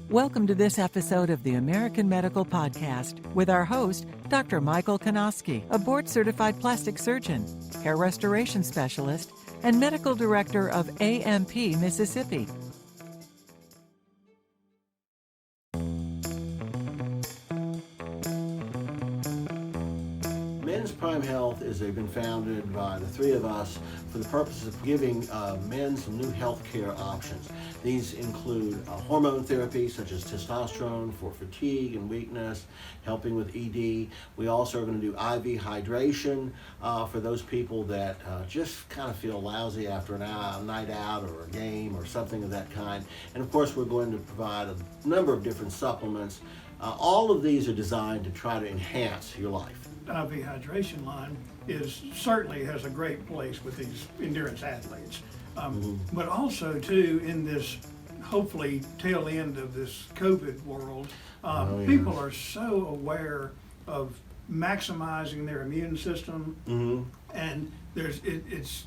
Welcome to this episode of the American Medical Podcast with our host, Dr. Michael Kanosky, a board-certified plastic surgeon, hair restoration specialist, and medical director of AMP Mississippi. Men's Prime Health has been founded by the three of us for the purpose of giving men some new health care options. These include hormone therapy such as testosterone for fatigue and weakness, helping with ED. We also are going to do IV hydration for those people that just kind of feel lousy after a night out or a game or something of that kind. And of course, we're going to provide a number of different supplements. All of these are designed to try to enhance your life. IV hydration line certainly has a great place with these endurance athletes. But also too, in this hopefully tail end of this COVID world, people are so aware of maximizing their immune system, and it's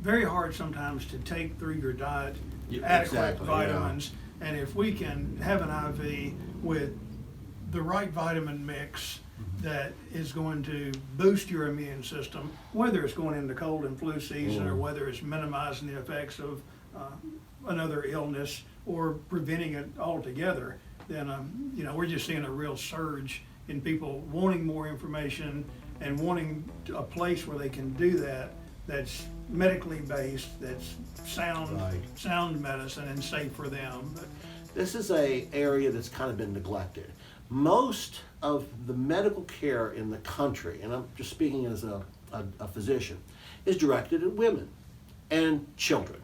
very hard sometimes to take through your diet adequate vitamins. And if we can have an IV with the right vitamin mix that is going to boost your immune system, whether it's going into cold and flu season or whether it's minimizing the effects of another illness or preventing it altogether, then we're just seeing a real surge in people wanting more information and wanting a place where they can do that's medically based, that's sound medicine and safe for them. But this is an area that's kind of been neglected. Most of the medical care in the country, and I'm just speaking as a physician, is directed at women and children.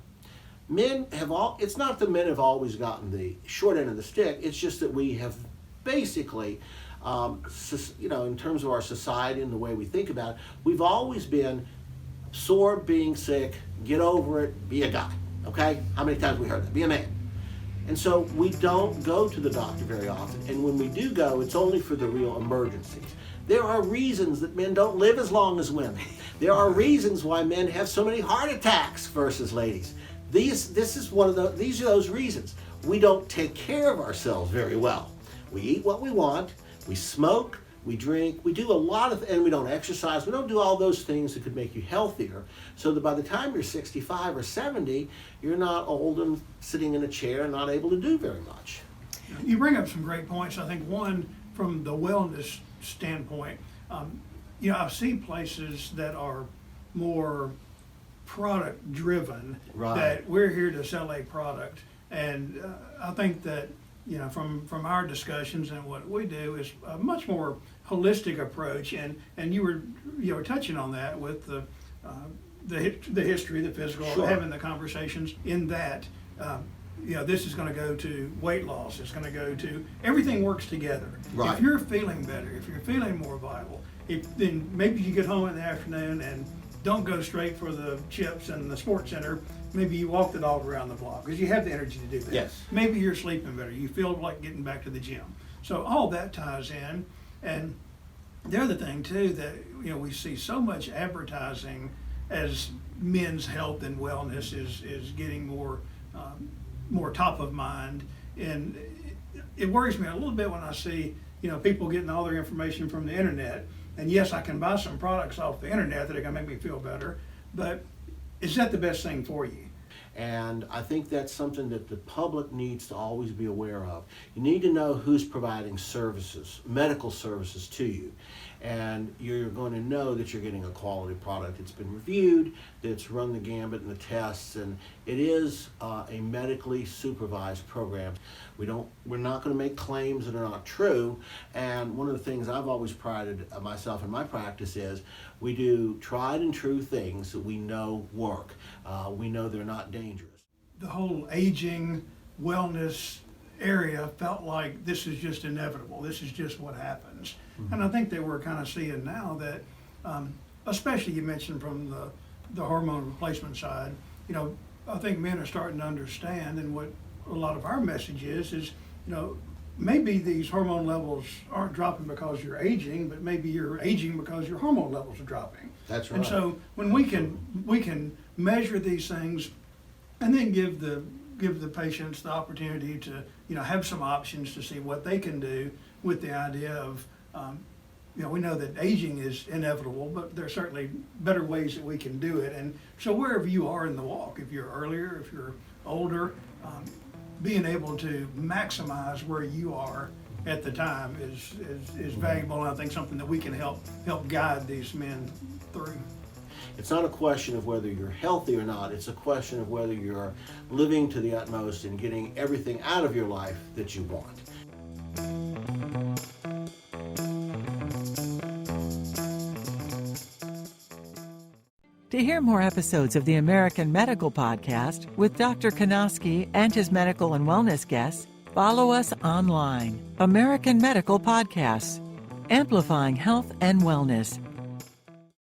It's not that men have always gotten the short end of the stick, it's just that we have basically, in terms of our society and the way we think about it, we've always been sore, being sick, get over it, be a guy, okay? How many times have we heard that? Be a man. And so we don't go to the doctor very often. And when we do go, it's only for the real emergencies. There are reasons that men don't live as long as women. There are reasons why men have so many heart attacks versus ladies. These are those reasons. We don't take care of ourselves very well. We eat what we want, we smoke, we drink, we do a lot and we don't exercise. We don't do all those things that could make you healthier, so that by the time you're 65 or 70, you're not old and sitting in a chair and not able to do very much. You bring up some great points. I think one, from the wellness standpoint, I've seen places that are more product driven, that we're here to sell a product. And I think that, from our discussions and what we do is a much more holistic approach, and you were touching on that with the history, the physical, having the conversations in that. This is going to go to weight loss. It's going to go to everything works together. Right. If you're feeling better, if you're feeling more vital, then maybe you get home in the afternoon and don't go straight for the chips and the sports center. Maybe you walk the dog around the block because you have the energy to do that. Yes. Maybe you're sleeping better. You feel like getting back to the gym. So all that ties in. And the other thing too that we see so much advertising as men's health and wellness is getting more top of mind, and it worries me a little bit when I see people getting all their information from the internet. And yes, I can buy some products off the internet that are going to make me feel better, but is that the best thing for you? And I think that's something that the public needs to always be aware of. You need to know who's providing services, medical services to you. And you're going to know that you're getting a quality product. It's been reviewed, that's run the gambit and the tests, and it is a medically supervised program. We're not going to make claims that are not true. And one of the things I've always prided myself in my practice is we do tried and true things that we know work. We know they're not dangerous. The whole aging, wellness area felt like this is just inevitable. This is just what happens. And I think that we're kind of seeing now that, especially you mentioned from the hormone replacement side, I think men are starting to understand, and what a lot of our message is maybe these hormone levels aren't dropping because you're aging, but maybe you're aging because your hormone levels are dropping. That's right. And so when we can measure these things and then give the give the patients the opportunity to, have some options to see what they can do with the idea of, we know that aging is inevitable, but there are certainly better ways that we can do it. And so wherever you are in the walk, if you're earlier, if you're older, being able to maximize where you are at the time is valuable, and I think something that we can help guide these men through. It's not a question of whether you're healthy or not. It's a question of whether you're living to the utmost and getting everything out of your life that you want. To hear more episodes of the American Medical Podcast with Dr. Kanosky and his medical and wellness guests, follow us online. American Medical Podcasts, amplifying health and wellness.